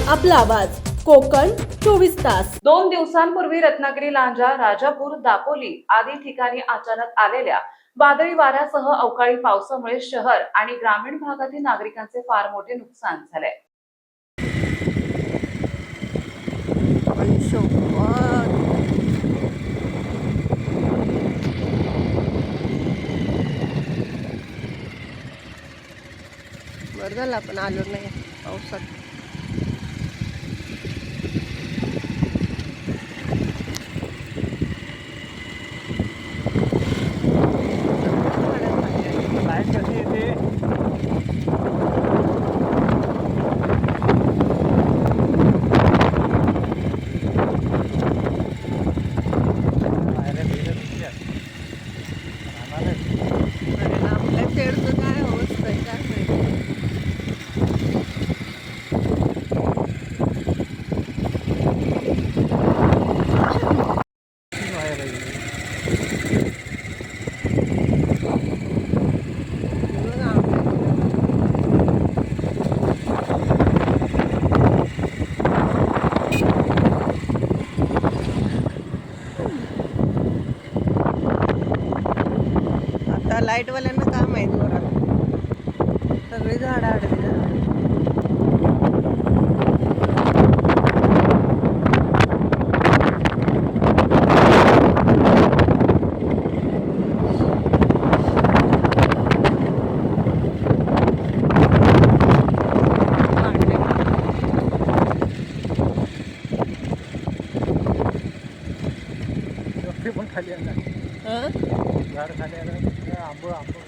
आपला आवाज कोकण 24 तास। 2 दिवसांपूर्वी रत्नागिरी, लांजा, राजापूर, दापोली आदी ठिकाणी अचानक आलेल्या वादळी वाऱ्यासह अवकाळी पावसामुळे शहर आणि ग्रामीण भागातील नागरिकांचे फार मोठे नुकसान झाले। बरं झालं आपण आलो नाही पावसात. आपल्या शेडचं काय अवस्था आहे काय माहिती. आता लाईटवाल्यांना काय माहिती वरात सगळी झाडं आडवी पण खाली आला झाड खाली आलं आंबो अक्षरा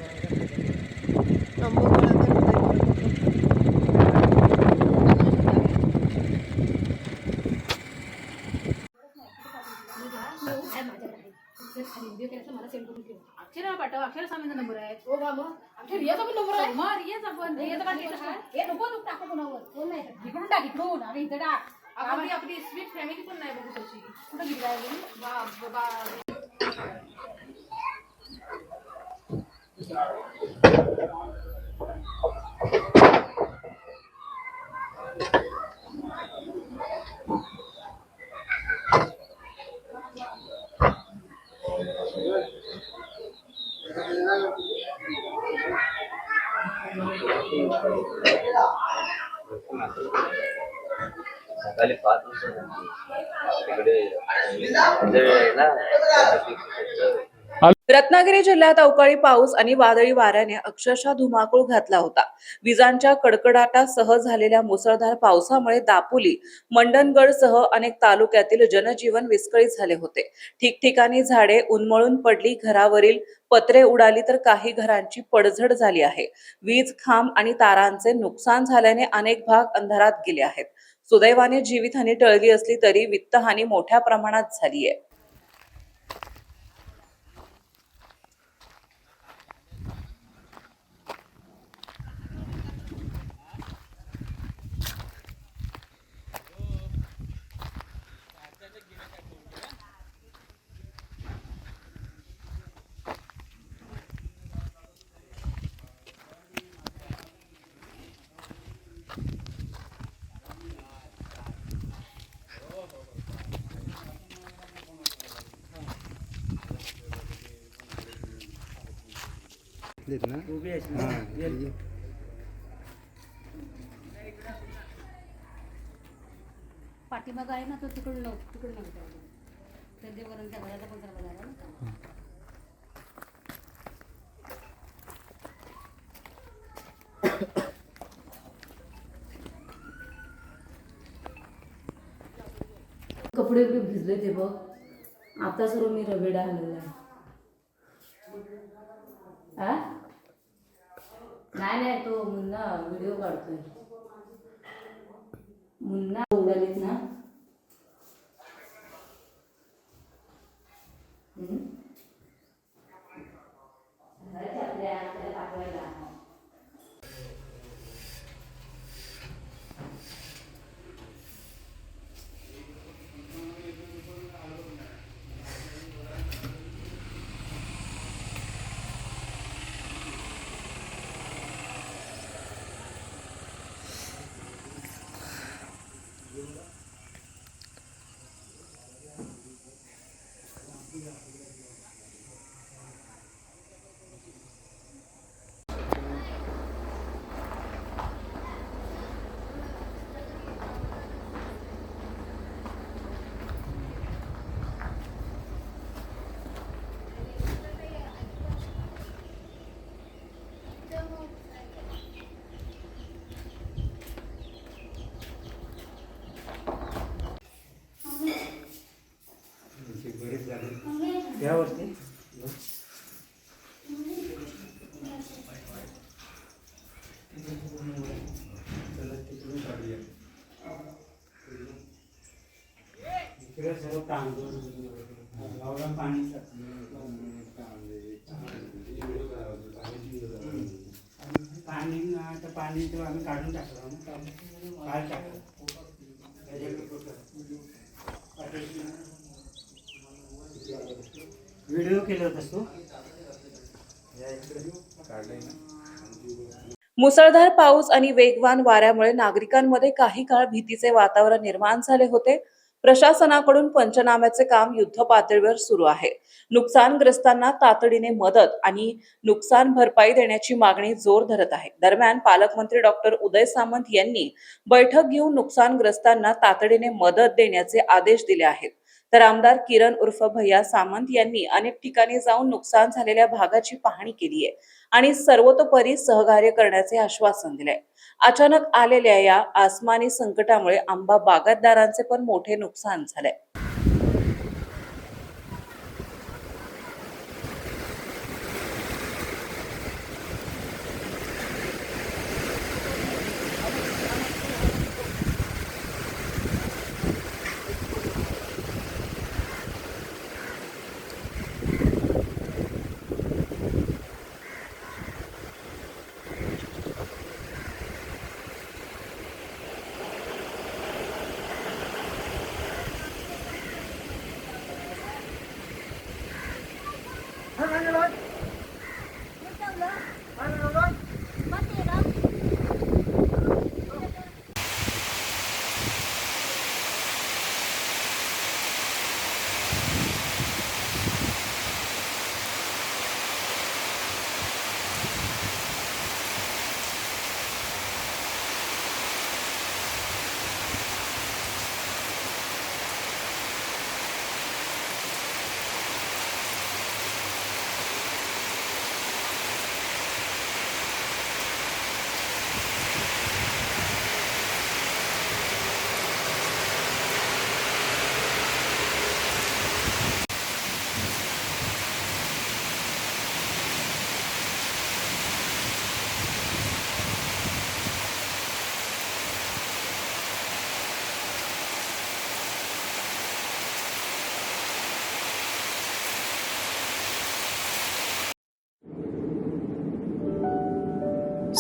पाठव. अक्षरा सामीचा नंबर आहे. हो का मग अक्षर रियाचा पण नंबर आहे. मग रियाचा पण रियाचा पण हे नको तू टाकू कोणावर कोण नाही इकडून टाक इकडून आणि इथं टाक. आपली स्वीट फॅमिली पण नाही बघू तशी. कुठं गेली आहे बाबा. सकाळी 5 रत्नागिरी जिल्ह्यात अवकाळी पाऊस आणि वादळी वाऱ्याने अक्षरशः धुमाकूळ घातला होता। विजांच्या कडकडाटासह झालेल्या मुसळधार पावसामुळे दापोली, मंडणगडसह अनेक तालुक्यातील जनजीवन विस्कळीत झाले होते। ठिकठिकाणी झाडे उन्मळून पडली, घरावरील पत्रे उडाली तर काही घरांची पडझड झाली आहे। वीज खांब आणि तारांचे नुकसान झाल्याने अनेक भाग अंधारात गेले आहेत। सुदैवाने जीवितहानी टळली असली तरी वित्तहानी मोठ्या प्रमाणात झाली आहे। पाठीमाग आहे ना तो तिकडून त्या देवरांच्या घराला पण जरा झाला ना. कपडे भिजले ते बघ. आता सर्व मी रवेडा आणलेला आहे. नाही तो मुन्ना व्हिडिओ काढतोय. मुन्ना उडालीत ना. यावरती इकडे सर्व तांदूळ गावरान पाणी पाणी आता पाणी तो आम्ही काढून टाकलं ना काल टाकलं व्हिडिओ केला होतास तू मुसळधार पाऊस आणि वेगवान वाऱ्यामुळे नागरिकांमध्ये काही काळ भीतीचे वातावरण निर्माण झाले होते. प्रशासनाकडून पंचनाम्याचे काम युद्ध पातळीवर सुरू आहे. नुकसानग्रस्तांना तातडीने मदत आणि नुकसान भरपाई देण्याची मागणी जोर धरत आहे. दरम्यान पालकमंत्री डॉक्टर उदय सामंत यांनी बैठक घेऊन नुकसानग्रस्तांना तातडीने मदत देण्याचे आदेश दिले आहेत. तर आमदार किरण उर्फ भैया सामंत यांनी अनेक ठिकाणी जाऊन नुकसान झालेल्या भागाची पाहणी केली आहे आणि सर्वतोपरी सहकार्य करण्याचे आश्वासन दिले. अचानक आलेल्या या आसमानी संकटामुळे आंबा बागायतदारांचे पण मोठे नुकसान झाले.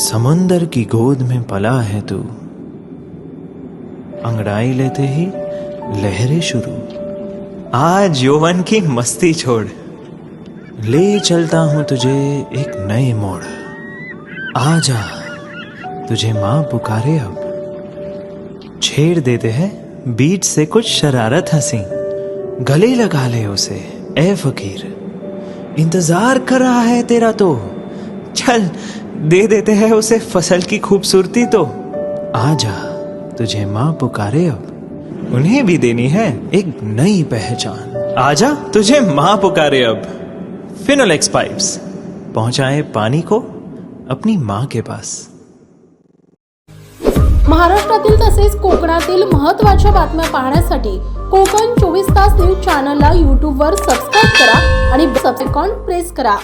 समंदर की गोद में पला है तू, अंगड़ाई लेते ही लहरें शुरू। आज यौवन की मस्ती छोड़, ले चलता हूं तुझे एक नए मोड़। आजा तुझे माँ पुकारे अब, छेड़ देते हैं बीच से कुछ शरारत हंसी। गले लगा ले उसे ए फकीर, इंतजार कर रहा है तेरा तो। चल दे देते हैं उसे फसल की खूबसूरती तो। आजा तुझे माँ पुकारे अब, उन्हें भी देनी है एक नई पहचान। आजा तुझे माँ पुकारे अब। फिनोलेक्स पाइप्स पहुंचाए पानी को अपनी माँ के पास। महाराष्ट्रातील तसेच कोकणातील महत्त्वाच्या बातम्या पाहण्यासाठी कोकण 24 तास न्यूज चॅनलला YouTube वर सबस्क्राइब करा आणि बेल आयकॉन प्रेस करा.